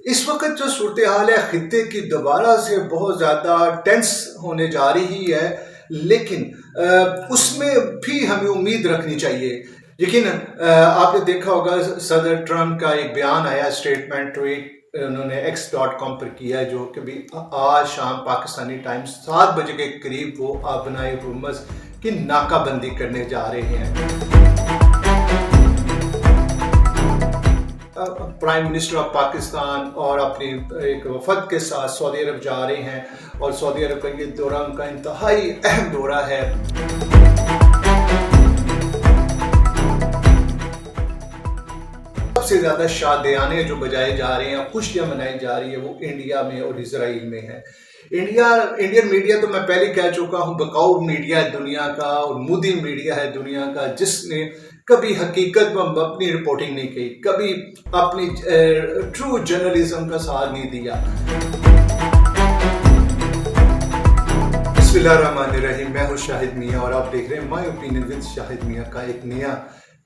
اس وقت جو صورتحال ہے خطے کی دوبارہ سے بہت زیادہ ٹینس ہونے جا رہی ہے، لیکن اس میں بھی ہمیں امید رکھنی چاہیے۔ یقیناً آپ نے دیکھا ہوگا صدر ٹرمپ کا ایک بیان آیا، اسٹیٹمنٹ ٹویٹ انہوں نے x.com پر کیا ہے، جو کہ بھی آج شام پاکستانی ٹائم 7 بجے کے قریب وہ آبنائے ہرمز کی ناکہ بندی کرنے جا رہے ہیں۔ پرائم منسٹر آف پاکستان اور اپنی ایک وفد کے ساتھ سعودی عرب جا رہے ہیں، اور سعودی عرب کا یہ دورہ ان کا انتہائی اہم دورہ ہے۔ سب سے زیادہ شادیانے جو بجائے جا رہے ہیں، خوشیاں منائی جا رہی ہیں، وہ انڈیا میں اور اسرائیل میں ہے۔ انڈین میڈیا تو میں پہلے کہہ چکا ہوں بکاؤ میڈیا ہے دنیا کا، اور مودی میڈیا ہے دنیا کا، جس نے کبھی حقیقت پر اپنی رپورٹنگ نہیں کی، کبھی اپنی ٹرو جرنلزم کا ساتھ نہیں دیا۔ بسم اللہ الرحمن الرحیم، میں ہوں شاہد میاں اور آپ دیکھ رہے ہیں مائی اوپینین ود شاہد میاں کا ایک نیا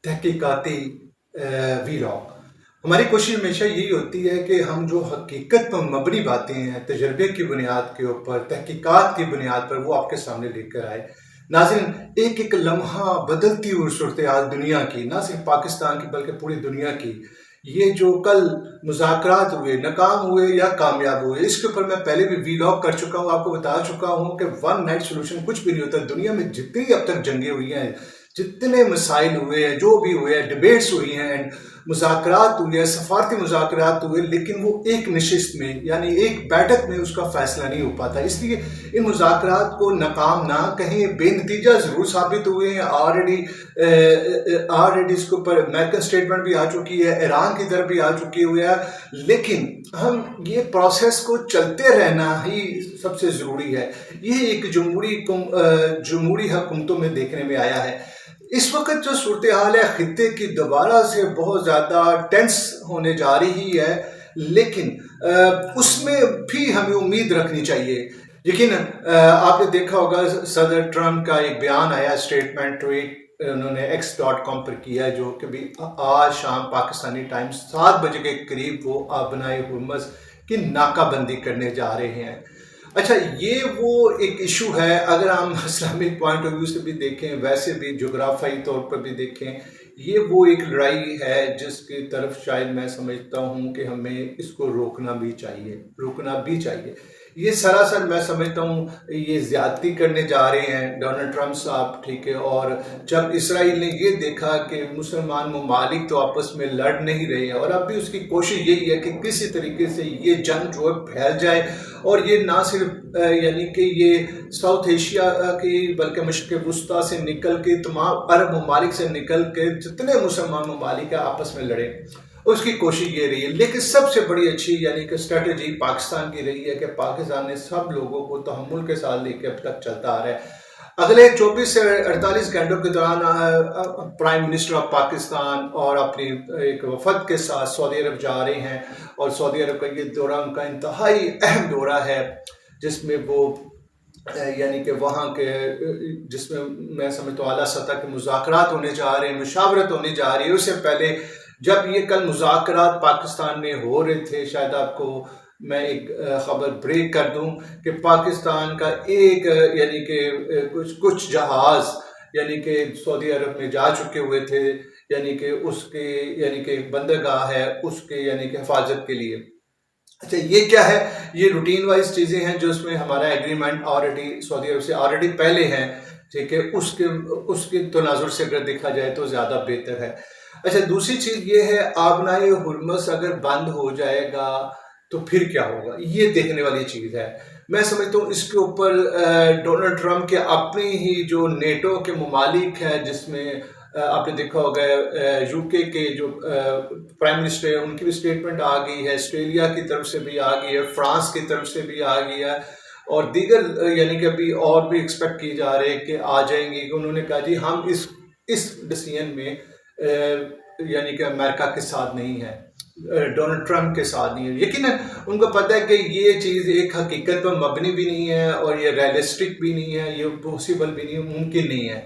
تحقیقاتی ویلاگ۔ ہماری کوشش ہمیشہ یہی ہوتی ہے کہ ہم جو حقیقت پر مبنی باتیں ہیں، تجربے کی بنیاد کے اوپر، تحقیقات کی بنیاد پر، وہ آپ کے سامنے لے کر آئے۔ ناظرین، ایک ایک لمحہ بدلتی ہوئی صورتحال دنیا کی، نہ صرف پاکستان کی بلکہ پوری دنیا کی، یہ جو کل مذاکرات ہوئے، ناکام ہوئے یا کامیاب ہوئے، اس کے اوپر میں پہلے بھی ویلاگ کر چکا ہوں، آپ کو بتا چکا ہوں کہ ون نائٹ سولوشن کچھ بھی نہیں ہوتا۔ دنیا میں جتنی اب تک جنگیں ہوئی ہیں، جتنے مسائل ہوئے ہیں، جو بھی ہوئے ہیں، ڈیبیٹس ہوئی ہیں، مذاکرات ہوئے ہیں، سفارتی مذاکرات ہوئے، لیکن وہ ایک نشست میں یعنی ایک بیٹھک میں اس کا فیصلہ نہیں ہو پاتا۔ اس لیے ان مذاکرات کو ناکام نہ کہیں، بے نتیجہ ضرور ثابت ہوئے ہیں۔ آلریڈی اس کے اوپر امریکن اسٹیٹمنٹ بھی آ چکی ہے، ایران کی طرف بھی آ چکی ہوئی ہے، لیکن ہم یہ پروسیس کو چلتے رہنا ہی سب سے ضروری ہے۔ یہ ایک جمہوری حکومتوں میں دیکھنے میں آیا ہے۔ اس وقت جو صورتحال ہے خطے کی دوبارہ سے بہت زیادہ ٹینس ہونے جا رہی ہے، لیکن اس میں بھی ہمیں امید رکھنی چاہیے۔ یقیناً آپ نے دیکھا ہوگا صدر ٹرمپ کا ایک بیان آیا، اسٹیٹمنٹ ٹویٹ انہوں نے x.com پر کیا ہے، جو کہ بھی آج شام پاکستانی ٹائم 7 بجے کے قریب وہ آبنائے ہرمز کی ناکہ بندی کرنے جا رہے ہیں۔ اچھا، یہ وہ ایک ایشو ہے، اگر ہم اسلامک پوائنٹ آف ویو سے بھی دیکھیں، ویسے بھی جغرافیائی طور پر بھی دیکھیں، یہ وہ ایک لڑائی ہے جس کی طرف شاید میں سمجھتا ہوں کہ ہمیں اس کو روکنا بھی چاہیے۔ یہ سراسر میں سمجھتا ہوں یہ زیادتی کرنے جا رہے ہیں ڈونلڈ ٹرمپ صاحب، ٹھیک ہے۔ اور جب اسرائیل نے یہ دیکھا کہ مسلمان ممالک تو آپس میں لڑ نہیں رہے ہیں، اور اب بھی اس کی کوشش یہی ہے کہ کسی طریقے سے یہ جنگ جو ہے پھیل جائے، اور یہ نہ صرف یعنی کہ یہ ساؤتھ ایشیا کی بلکہ مشرق وسطیٰ سے نکل کے تمام عرب ممالک سے نکل کے جتنے مسلمان ممالک ہیں آپس میں لڑیں، اس کی کوشش یہ رہی ہے۔ لیکن سب سے بڑی اچھی یعنی کہ اسٹریٹجی پاکستان کی رہی ہے کہ پاکستان نے سب لوگوں کو تحمل کے ساتھ لے کے اب تک چلتا آ رہا ہے۔ اگلے 24 سے 48 گھنٹوں کے دوران پرائم منسٹر آف پاکستان اور اپنی ایک وفد کے ساتھ سعودی عرب جا رہے ہیں، اور سعودی عرب کا یہ دورہ ان کا انتہائی اہم دورہ ہے، جس میں وہ یعنی کہ وہاں کے جس میں سمجھتا ہوں اعلیٰ سطح کے مذاکرات ہونے جا رہے ہیں، مشاورت ہونے جا رہی ہے۔ اس سے پہلے جب یہ کل مذاکرات پاکستان میں ہو رہے تھے، شاید آپ کو میں ایک خبر بریک کر دوں کہ پاکستان کا ایک یعنی کہ کچھ جہاز یعنی کہ سعودی عرب میں جا چکے ہوئے تھے، یعنی کہ اس کے یعنی کہ ایک بندرگاہ ہے اس کے یعنی کہ حفاظت کے لیے۔ اچھا، یہ کیا ہے؟ یہ روٹین وائز چیزیں ہیں جو اس میں ہمارا ایگریمنٹ آلریڈی سعودی عرب سے آلریڈی پہلے ہیں، ٹھیک ہے۔ اس کے تناظر سے اگر دیکھا جائے تو زیادہ بہتر ہے۔ اچھا، دوسری چیز یہ ہے آبنائے ہرمز اگر بند ہو جائے گا تو پھر کیا ہوگا، یہ دیکھنے والی چیز ہے۔ میں سمجھتا ہوں اس کے اوپر ڈونلڈ ٹرمپ کے اپنی ہی جو نیٹو کے ممالک ہیں، جس میں آپ نے دیکھا ہوگا یو کے جو پرائم منسٹر ہے ان کی بھی اسٹیٹمنٹ آ گئی ہے، آسٹریلیا کی طرف سے بھی آ گئی ہے، فرانس کی طرف سے بھی آ گئی ہے، اور دیگر یعنی کہ ابھی اور بھی ایکسپیکٹ کی جا رہے کہ آ جائیں گی۔ انہوں نے کہا جی ہم اس ڈیسیژن میں یعنی کہ امریکہ کے ساتھ نہیں ہے، ڈونلڈ ٹرمپ کے ساتھ نہیں ہے۔ یقیناً ان کو پتہ ہے کہ یہ چیز ایک حقیقت پر مبنی بھی نہیں ہے، اور یہ ریئلسٹک بھی نہیں ہے، یہ پاسبل بھی نہیں ہے، ممکن نہیں ہے۔